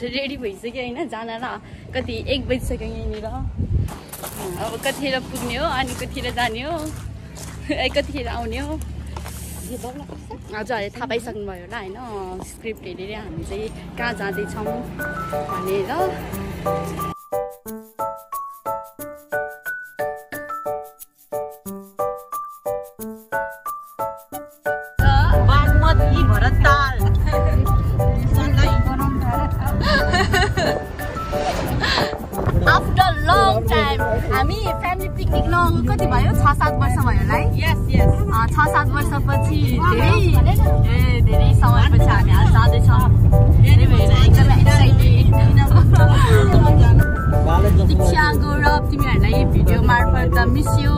चाहिँ रेडी भइसक्यो होइन जान र कति 1 बजिसक्यो यहीँनिर अब कतिखेर पुग्ने हो अनि कतिखेर जाने हो कतिखेर आउने हो हजुर थाहा पाइसक्नुभयो होला होइन स्क्रिप्ट हेरेर हामी चाहिँ कहाँ जाँदैछौँ भनेर आफ्टर लङ टाइम हामी फ्यामिली पिकनिक लगाउनु कति भयो 6-7 वर्ष भयो होला है 6-7 वर्षपछि धेरै समयपछि हामी आज जाँदैछौँ धेरै भएर एकदमै एक्साइटेड दीक्षा गौरव तिमीहरूलाई भिडियो मार्फत मिस यु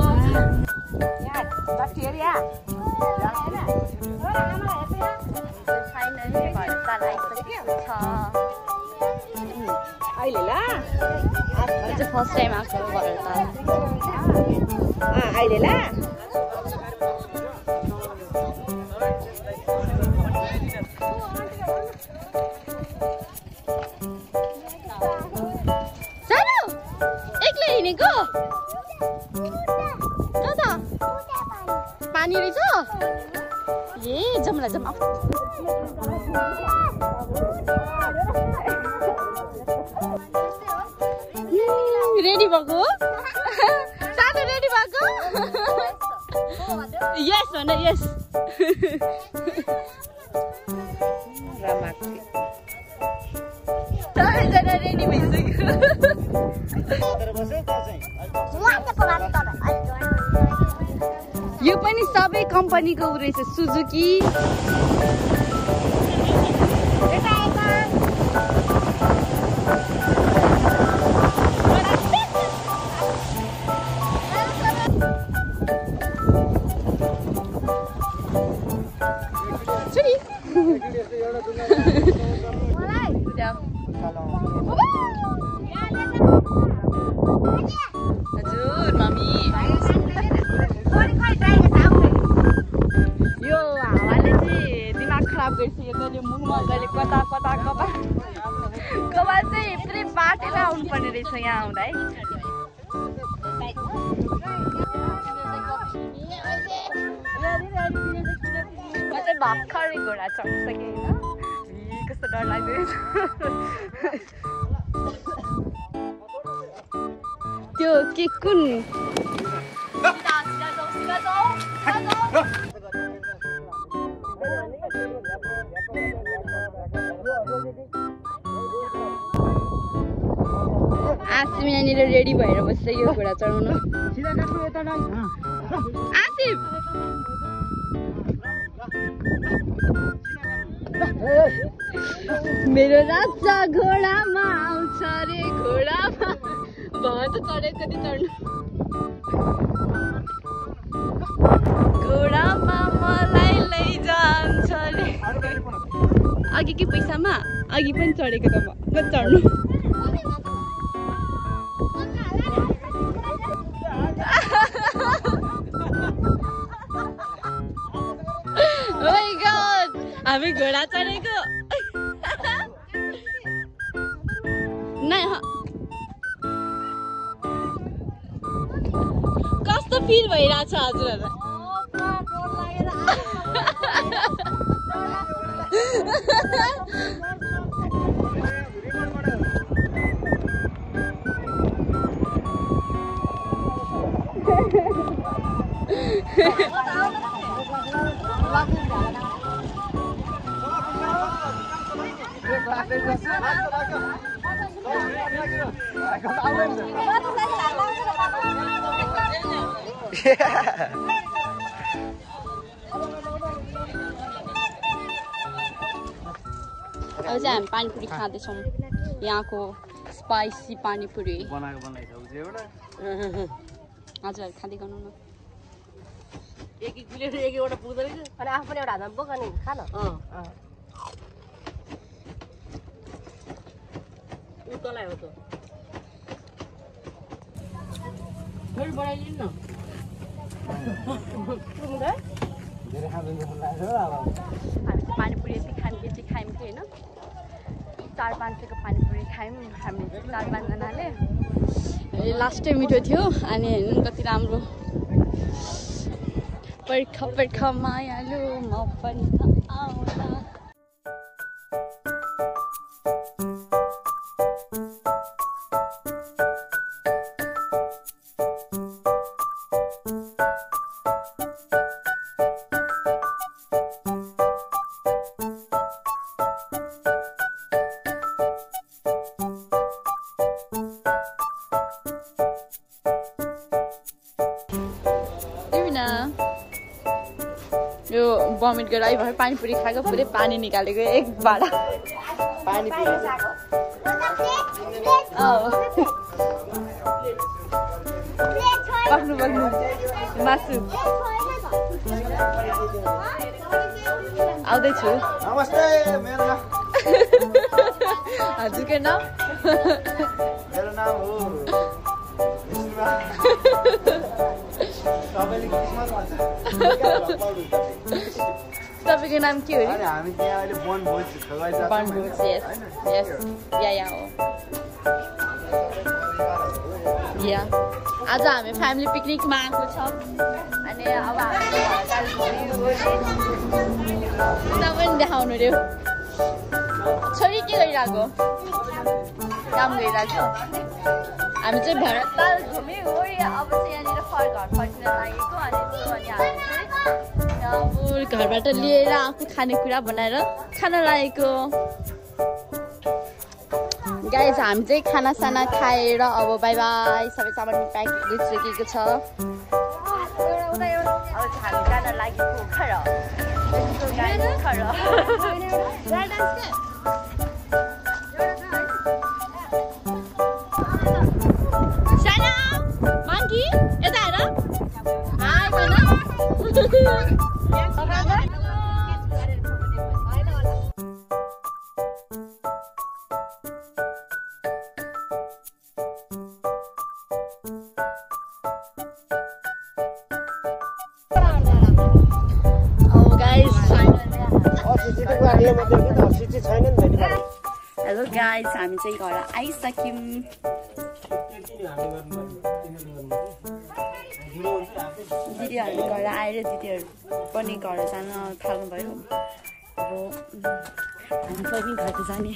फाइनली भरताल आइसकेको छ अहिले ला आज फर्स्ट टाइम आएको भरताल अहिले ला सानो एक्लै हिँडेको कता पानी रहेछ ए जमला जम रेडी भएको सानो रेडी भएको यस भन यस सबैजना रेडी भइसक्यो यो पनि सबै कम्पनीको रहेछ सुजुकी हजुर मम्मी यो हावाले चाहिँ दिमाग खराब गरिसक्यो कहिले मुखमा कहिले कता कता कता कपाल चाहिँ पुरै बाटेर आउनु पर्ने रहेछ यहाँ आउँदा है म चाहिँ भर्खरै घोडा चढिसकेँ होइन कस्तो डर लाग्दैछ त्यो के कुन आसिफ यहाँनिर रेडी भएर बसिसक्यो घोडा चढाउन आसिफ मेरो राजा घोडामा आउँछ रे घोडामा भयो त चढेको नि चढ्नु घोडामा मलाई लैजान्छ रे अघि के पैसामा अघि पनि चढेको त म चढ्नु हामी घोडा चढेको कस्तो फिल भइरहेछ हजुरहरूलाई अब चाहिँ हामी पानीपुरी खाँदैछौँ यहाँको स्पाइसी पानीपुरी हजुर खाँदै गर्नु न एक एउटा पुग्दैन अनि आफू पनि एउटा हातमा बोक अनि खा न तँलाई हो त फेरि बढाइदिनु न हामी पानीपुरी यति खायौँ होइन 4-5 को पानीपुरी खायौँ हामीले 4-5 जनाले लास्टै मिठो थियो अनि हेर्नु कति राम्रो पर्ख मायालु म पनि आउँला यो भमिट गरेर आइ भएर पानीपुरी खाएको पुरै पानी निकालेको एक भाडा पानीपुरी बग्नु मासु आउँदैछु नमस्ते मेरो नाम हजुरको नाम मेरो नाम हो तपाईको नाम के हो अनि हामी त्यहाँ अहिले बनभोज बनभोज यस या हो या आज हामी फ्यामिली पिकनिकमा आएको छौँ अनि अब उता पनि देखाउनु रे छोरी के गरिरहेको काम गरिरहेको हामी चाहिँ भरतलाल घुम्यौँ अब चाहिँ यहाँनिर घर फर्किन लागेको अनि हामी चाहिँ अब घरबाट लिएर आफू खानेकुरा बनाएर खान लागेको गाइस हामी चाहिँ खानासाना खाएर अब बाई बाई सबै सामान प्याक गरिसकेको छ अब हामी जान लागेको खर Monkey, यता हेर हाय भन हेलो गाइस हामी चाहिँ घर आइसक्यौँ दिदीहरू घर आएर दिदीहरू पनि घर जान थाल्नुभयो अब हामी पनि घर जाने